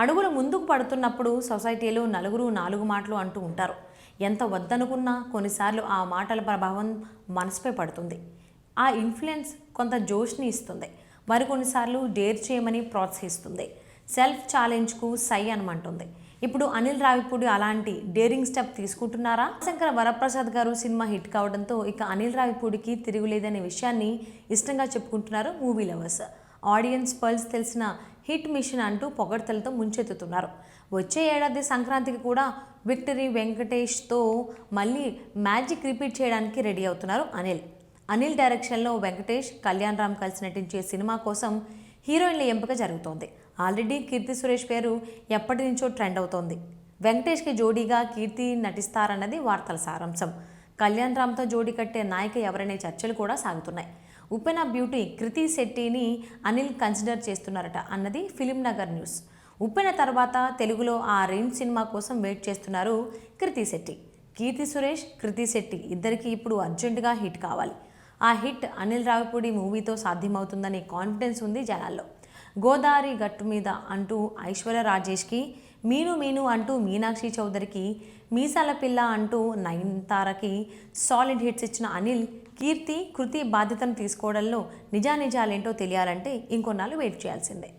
అడుగులు ముందుకు పడుతున్నప్పుడు సొసైటీలో నలుగురు నాలుగు మాటలు అంటూ ఉంటారు. ఎంత వద్దనుకున్నా కొన్నిసార్లు ఆ మాటల ప్రభావం మనసుపై పడుతుంది. ఆ ఇన్ఫ్లుయెన్స్ కొంత జోష్ని ఇస్తుంది, మరికొన్నిసార్లు డేర్ చేయమని ప్రోత్సహిస్తుంది, సెల్ఫ్ ఛాలెంజ్కు సై అనమంటుంది. ఇప్పుడు అనిల్ రావిపూడి అలాంటి డేరింగ్ స్టెప్ తీసుకుంటున్నారా? శంకర వరప్రసాద్ గారు సినిమా హిట్ కావడంతో ఇక అనిల్ రావిపూడికి తిరుగులేదనే విషయాన్ని ఇష్టంగా చెప్పుకుంటున్నారు మూవీ లవర్స్. ఆడియన్స్ పల్స్ తెలిసిన హిట్ మిషన్ అంటూ పొగడ్తలతో ముంచెత్తుతున్నారు. వచ్చే ఏడాది సంక్రాంతికి కూడా విక్టరీ వెంకటేష్తో మళ్ళీ మ్యాజిక్ రిపీట్ చేయడానికి రెడీ అవుతున్నారు అనిల్ డైరెక్షన్లో వెంకటేష్, కళ్యాణ్ రామ్ కలిసి నటించే సినిమా కోసం హీరోయిన్ల ఎంపిక జరుగుతోంది. ఆల్రెడీ కీర్తి సురేష్ పేరు ఎప్పటి నుంచో ట్రెండ్ అవుతోంది. వెంకటేష్కి జోడీగా కీర్తి నటిస్తారన్నది వార్తల సారాంశం. కళ్యాణ్ రామ్తో జోడీ కట్టే నాయిక ఎవరనే చర్చలు కూడా సాగుతున్నాయి. ఉపెన బ్యూటీ కృతి శెట్టిని అనిల్ కన్సిడర్ చేస్తున్నారట అన్నది ఫిలిం నగర్ న్యూస్. ఉప్పెన తర్వాత తెలుగులో ఆ రేంజ్ సినిమా కోసం వెయిట్ చేస్తున్నారు కృతి శెట్టి. కీర్తి సురేష్, కృతి శెట్టి ఇద్దరికి ఇప్పుడు అర్జెంటుగా హిట్ కావాలి. ఆ హిట్ అనిల్ రావిపూడి మూవీతో సాధ్యమవుతుందనే కాన్ఫిడెన్స్ ఉంది జనాల్లో. గోదావరి గట్టు మీద అంటూ ఐశ్వర్య రాజేష్కి, మీను మీను అంటూ మీనాక్షి చౌదరికి, మీసాల పిల్ల అంటూ నయనతారకి సాలిడ్ హిట్స్ ఇచ్చిన అనిల్, కీర్తి, కృతి బాధ్యతను తీసుకోవడంలో నిజానిజాలేంటో తెలియాలంటే ఇంకొన్నాళ్ళు వెయిట్ చేయాల్సిందే.